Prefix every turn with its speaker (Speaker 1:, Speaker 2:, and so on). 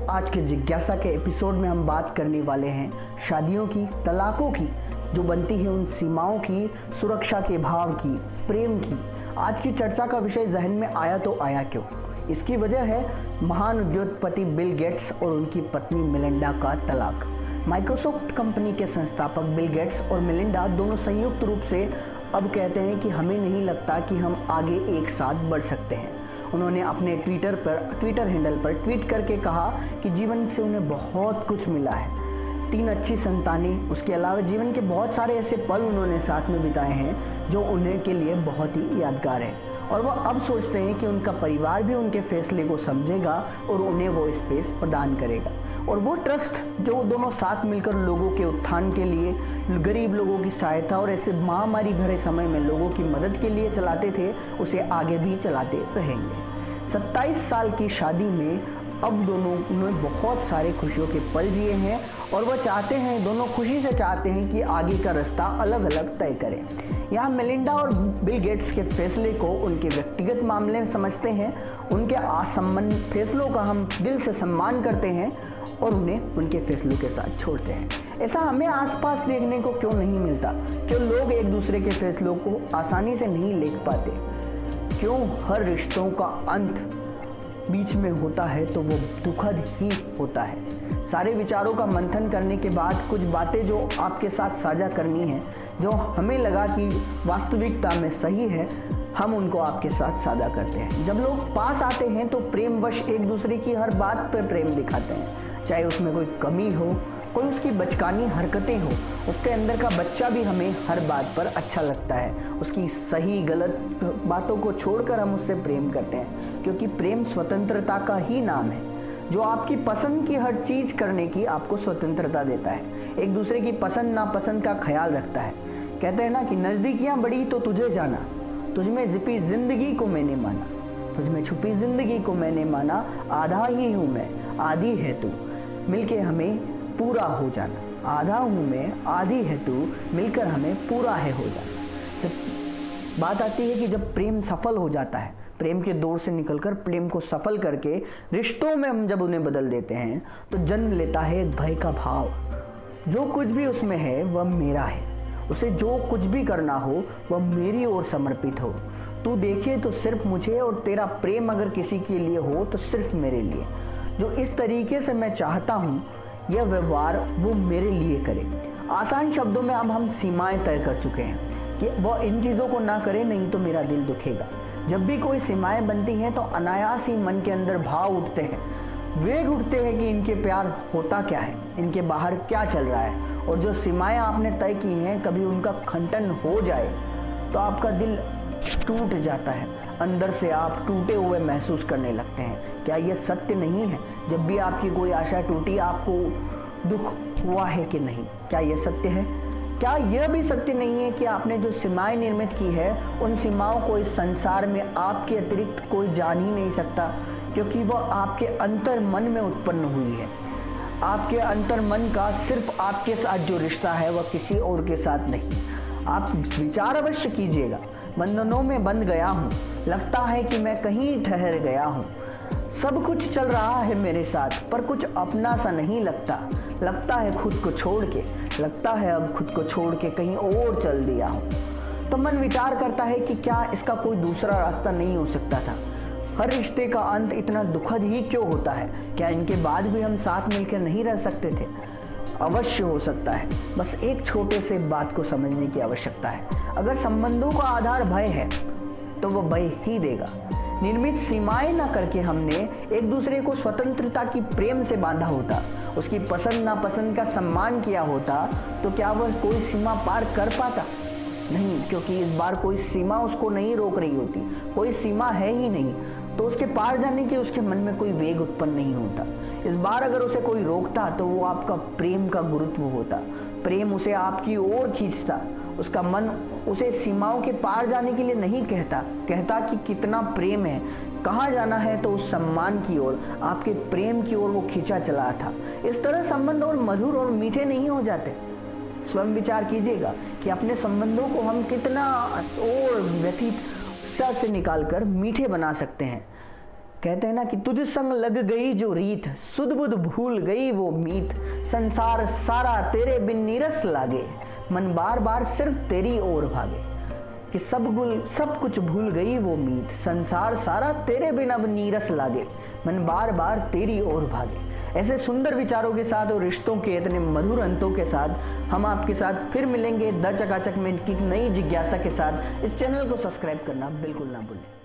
Speaker 1: आज के जिज्ञासा के एपिसोड में हम बात करने वाले हैं शादियों की, तलाकों की, जो बनती है उन सीमाओं की, सुरक्षा के भाव की, प्रेम की। आज की चर्चा का विषय जहन में आया तो आया क्यों? इसकी वजह है महान उद्योगपति बिल गेट्स और उनकी पत्नी मेलिंडा का तलाक। माइक्रोसॉफ्ट कंपनी के संस्थापक बिल गेट्स और मेलिंडा दोनों संयुक्त रूप से अब कहते हैं कि हमें नहीं लगता कि हम आगे एक साथ बढ़ सकते हैं। उन्होंने अपने ट्विटर हैंडल पर ट्वीट करके कहा कि जीवन से उन्हें बहुत कुछ मिला है। 3 अच्छी संतानें, उसके अलावा जीवन के बहुत सारे ऐसे पल उन्होंने साथ में बिताए हैं जो उन्हें के लिए बहुत ही यादगार है। और वह अब सोचते हैं कि उनका परिवार भी उनके फैसले को समझेगा और उन्हें वो स्पेस प्रदान करेगा। और वो ट्रस्ट जो दोनों साथ मिलकर लोगों के उत्थान के लिए, गरीब लोगों की सहायता और ऐसे महामारी भरे समय में लोगों की मदद के लिए चलाते थे, उसे आगे भी चलाते रहेंगे। 27 साल की शादी में अब दोनों ने बहुत सारे खुशियों के पल जिए हैं और वह चाहते हैं, दोनों खुशी से चाहते हैं कि आगे का रास्ता अलग अलग तय करें। यहाँ मेलिंडा और बिल गेट्स के फैसले को उनके व्यक्तिगत मामले में समझते हैं, उनके असंबंध फैसलों का हम दिल से सम्मान करते हैं और उन्हें उनके फैसलों के साथ छोड़ते हैं। ऐसा हमें आसपास देखने को क्यों नहीं मिलता? क्यों लोग एक दूसरे के फैसलों को आसानी से नहीं लिख पाते? क्यों हर रिश्तों का अंत बीच में होता है तो वो दुखद ही होता है? सारे विचारों का मंथन करने के बाद कुछ बातें जो आपके साथ साझा करनी है, जो हमें लगा कि वास्तविकता में सही है, हम उनको आपके साथ साझा करते हैं। जब लोग पास आते हैं तो प्रेमवश एक दूसरे की हर बात पर प्रेम दिखाते हैं, चाहे उसमें कोई कमी हो, कोई उसकी बचकानी हरकतें हो। उसके अंदर का बच्चा भी हमें हर बात पर अच्छा लगता है। उसकी सही गलत बातों को छोड़कर हम उससे प्रेम करते हैं, क्योंकि प्रेम स्वतंत्रता का ही नाम है, जो आपकी पसंद की हर चीज करने की आपको स्वतंत्रता देता है, एक दूसरे की पसंद नापसंद का ख्याल रखता है। कहते हैं ना कि नजदीकियां बढ़ी तो तुझे जाना, तुझमें छिपी जिंदगी को मैंने माना, तुझमें छुपी जिंदगी को मैंने माना, आधा ही हूँ मैं, आधी है तू, मिलके हमें पूरा हो जाना। आधा हूँ मैं, आधी है तू, मिलकर हमें पूरा है हो जाना। जब बात आती है कि जब प्रेम सफल हो जाता है, प्रेम के दौर से निकलकर प्रेम को सफल करके रिश्तों में हम जब उन्हें बदल देते हैं तो जन्म लेता है एक भय का भाव। जो कुछ भी उसमें है वह मेरा है, उसे जो कुछ भी करना हो वह मेरी ओर समर्पित हो। तू देखे तो सिर्फ मुझे, और तेरा प्रेम अगर किसी के लिए हो तो सिर्फ मेरे लिए। जो इस तरीके से मैं चाहता हूँ यह व्यवहार वो मेरे लिए करे। आसान शब्दों में अब हम सीमाएं तय कर चुके हैं कि वह इन चीज़ों को ना करे, नहीं तो मेरा दिल दुखेगा। जब भी कोई सीमाएं बनती हैं तो अनायास ही मन के अंदर भाव उठते हैं, वेग उठते हैं कि इनके प्यार होता क्या है, इनके बाहर क्या चल रहा है। और जो सीमाएं आपने तय की हैं, कभी उनका खंडन हो जाए तो आपका दिल टूट जाता है, अंदर से आप टूटे हुए महसूस करने लगते हैं। क्या यह सत्य नहीं है? जब भी आपकी कोई आशा टूटी, आपको दुख हुआ है कि नहीं? क्या यह सत्य है? क्या यह भी सत्य नहीं है कि आपने जो सीमाएं निर्मित की है, उन सीमाओं को इस संसार में आपके अतिरिक्त कोई जान ही नहीं सकता, क्योंकि वह आपके अंतर मन में उत्पन्न हुई है। आपके अंतर मन का सिर्फ आपके साथ जो रिश्ता है वह किसी और के साथ नहीं। आप विचार अवश्य कीजिएगा, बंधनों में बंध गया हूँ, लगता है कि मैं कहीं ठहर गया हूँ, सब कुछ चल रहा है मेरे साथ पर कुछ अपना सा नहीं लगता, लगता है खुद को छोड़ के, लगता है अब खुद को छोड़ के कहीं और चल दिया हूँ। तो मन विचार करता है कि क्या इसका कोई दूसरा रास्ता नहीं हो सकता था? हर रिश्ते का अंत इतना दुखद ही क्यों होता है? क्या इनके बाद भी हम साथ मिलकर नहीं रह सकते थे? अवश्य हो सकता है, बस एक छोटे से बात को समझने की आवश्यकता है। अगर संबंधों का आधार भय है तो वह भय ही देगा। निर्मित सीमाएं ना करके हमने एक दूसरे को स्वतंत्रता की प्रेम से बांधा होता, उसकी पसंद नापसंद का सम्मान किया होता, तो क्या वह कोई सीमा पार कर पाता? नहीं, क्योंकि इस बार कोई सीमा उसको नहीं रोक रही होती, कोई सीमा है ही नहीं, तो उसके पार जाने की उसके मन में कोई वेग उत्पन्न नहीं होता। इस बार अगर उसे कोई रोकता तो वो आपका प्रेम का गुरुत्व होता, प्रेम उसे आपकी ओर खींचता, उसका मन उसे सीमाओं के पार जाने के लिए नहीं कहता कि कितना प्रेम है, कहाँ जाना है तो उस सम्मान की ओर, आपके प्रेम की ओर वो खींचा चला था। इस तरह संबंध और मधुर और मीठे नहीं हो जाते। स्वयं विचार कीजिएगा कि अपने संबंधों को हम कितना और व्यथित से निकालकर मीठे बना सकते हैं। कहते हैं ना कि तुझ संग लग गई जो रीत, सुध बुध भूल गई वो मीत, संसार सारा तेरे बिन नीरस लागे, मन बार बार सिर्फ तेरी ओर भागे। कि सब कुछ भूल गई वो मीत, संसार सारा तेरे बिन अब नीरस लागे, मन बार बार तेरी ओर भागे। ऐसे सुंदर विचारों के साथ और रिश्तों के इतने मधुर अंतों के साथ हम आपके साथ फिर मिलेंगे द चकाचक में की नई जिज्ञासा के साथ। इस चैनल को सब्सक्राइब करना बिल्कुल ना भूलें।